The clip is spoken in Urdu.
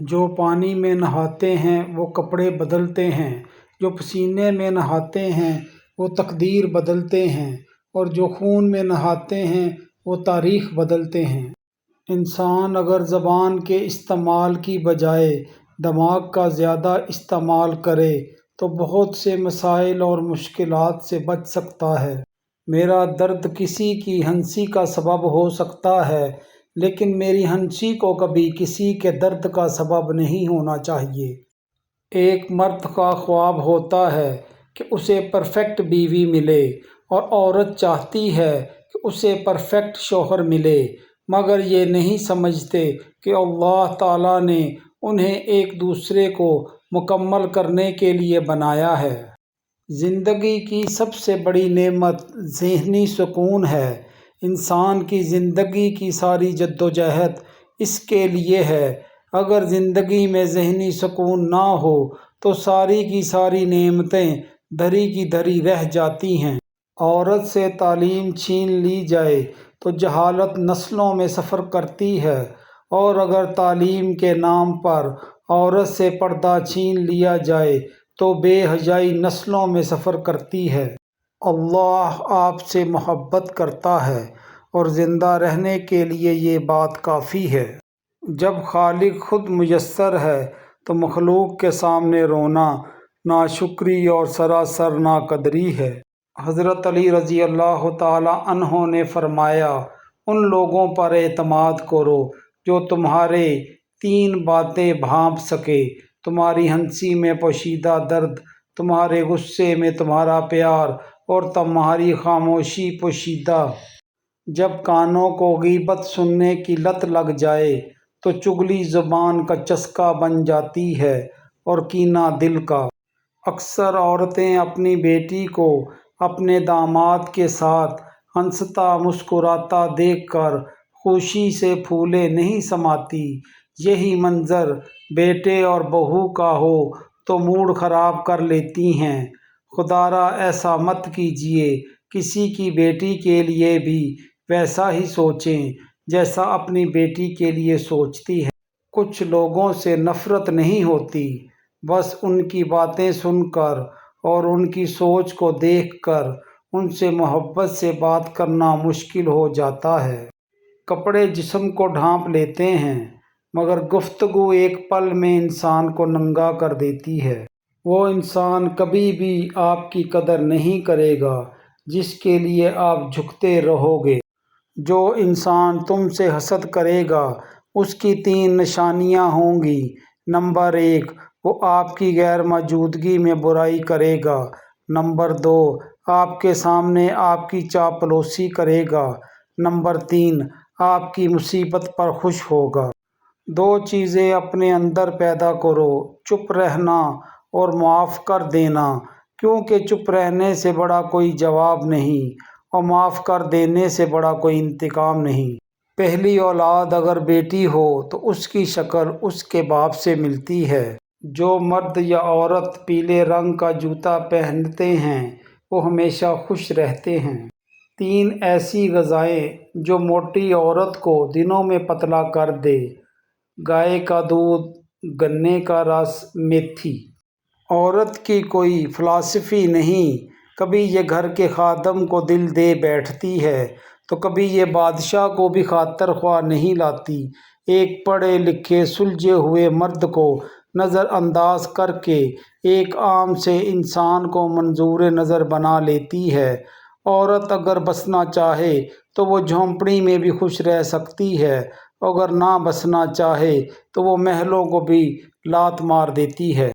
جو پانی میں نہاتے ہیں وہ کپڑے بدلتے ہیں، جو پسینے میں نہاتے ہیں وہ تقدیر بدلتے ہیں، اور جو خون میں نہاتے ہیں وہ تاریخ بدلتے ہیں۔ انسان اگر زبان کے استعمال کی بجائے دماغ کا زیادہ استعمال کرے تو بہت سے مسائل اور مشکلات سے بچ سکتا ہے۔ میرا درد کسی کی ہنسی کا سبب ہو سکتا ہے، لیکن میری ہنسی کو کبھی کسی کے درد کا سبب نہیں ہونا چاہیے۔ ایک مرد کا خواب ہوتا ہے کہ اسے پرفیکٹ بیوی ملے، اور عورت چاہتی ہے کہ اسے پرفیکٹ شوہر ملے، مگر یہ نہیں سمجھتے کہ اللہ تعالیٰ نے انہیں ایک دوسرے کو مکمل کرنے کے لیے بنایا ہے۔ زندگی کی سب سے بڑی نعمت ذہنی سکون ہے۔ انسان کی زندگی کی ساری جدوجہد اس کے لیے ہے۔ اگر زندگی میں ذہنی سکون نہ ہو تو ساری کی ساری نعمتیں دھری کی دھری رہ جاتی ہیں۔ عورت سے تعلیم چھین لی جائے تو جہالت نسلوں میں سفر کرتی ہے، اور اگر تعلیم کے نام پر عورت سے پردہ چھین لیا جائے تو بے حیائی نسلوں میں سفر کرتی ہے۔ اللہ آپ سے محبت کرتا ہے، اور زندہ رہنے کے لیے یہ بات کافی ہے۔ جب خالق خود میسر ہے تو مخلوق کے سامنے رونا ناشکری اور سراسر ناقدری ہے۔ حضرت علی رضی اللہ تعالی عنہ نے فرمایا، ان لوگوں پر اعتماد کرو جو تمہارے تین باتیں بھانپ سکے: تمہاری ہنسی میں پوشیدہ درد، تمہارے غصے میں تمہارا پیار، اور تمہاری خاموشی پوشیدہ۔ جب کانوں کو غیبت سننے کی لت لگ جائے تو چگلی زبان کا چسکا بن جاتی ہے، اور کینہ دل کا۔ اکثر عورتیں اپنی بیٹی کو اپنے داماد کے ساتھ ہنستا مسکراتا دیکھ کر خوشی سے پھولے نہیں سماتی۔ یہی منظر بیٹے اور بہو کا ہو تو موڈ خراب کر لیتی ہیں۔ خدا را ایسا مت کیجیے، کسی کی بیٹی کے لیے بھی ویسا ہی سوچیں جیسا اپنی بیٹی کے لیے سوچتی ہیں۔ کچھ لوگوں سے نفرت نہیں ہوتی، بس ان کی باتیں سن کر اور ان کی سوچ کو دیکھ کر ان سے محبت سے بات کرنا مشکل ہو جاتا ہے۔ کپڑے جسم کو ڈھانپ لیتے ہیں، مگر گفتگو ایک پل میں انسان کو ننگا کر دیتی ہے۔ وہ انسان کبھی بھی آپ کی قدر نہیں کرے گا جس کے لیے آپ جھکتے رہو گے۔ جو انسان تم سے حسد کرے گا اس کی تین نشانیاں ہوں گی۔ نمبر 1، وہ آپ کی غیر موجودگی میں برائی کرے گا۔ نمبر 2، آپ کے سامنے آپ کی چاپلوسی کرے گا۔ نمبر 3، آپ کی مصیبت پر خوش ہوگا۔ دو چیزیں اپنے اندر پیدا کرو: چپ رہنا اور معاف کر دینا، کیونکہ چپ رہنے سے بڑا کوئی جواب نہیں، اور معاف کر دینے سے بڑا کوئی انتقام نہیں۔ پہلی اولاد اگر بیٹی ہو تو اس کی شکل اس کے باپ سے ملتی ہے۔ جو مرد یا عورت پیلے رنگ کا جوتا پہنتے ہیں وہ ہمیشہ خوش رہتے ہیں۔ 3 ایسی غذائیں جو موٹی عورت کو دنوں میں پتلا کر دے: گائے کا دودھ، گنے کا رس، میتھی۔ عورت کی کوئی فلسفی نہیں، کبھی یہ گھر کے خادم کو دل دے بیٹھتی ہے تو کبھی یہ بادشاہ کو بھی خاطر خواہ نہیں لاتی۔ ایک پڑھے لکھے سلجھے ہوئے مرد کو نظر انداز کر کے ایک عام سے انسان کو منظور نظر بنا لیتی ہے۔ عورت اگر بسنا چاہے تو وہ جھونپڑی میں بھی خوش رہ سکتی ہے، اگر نہ بسنا چاہے تو وہ محلوں کو بھی لات مار دیتی ہے۔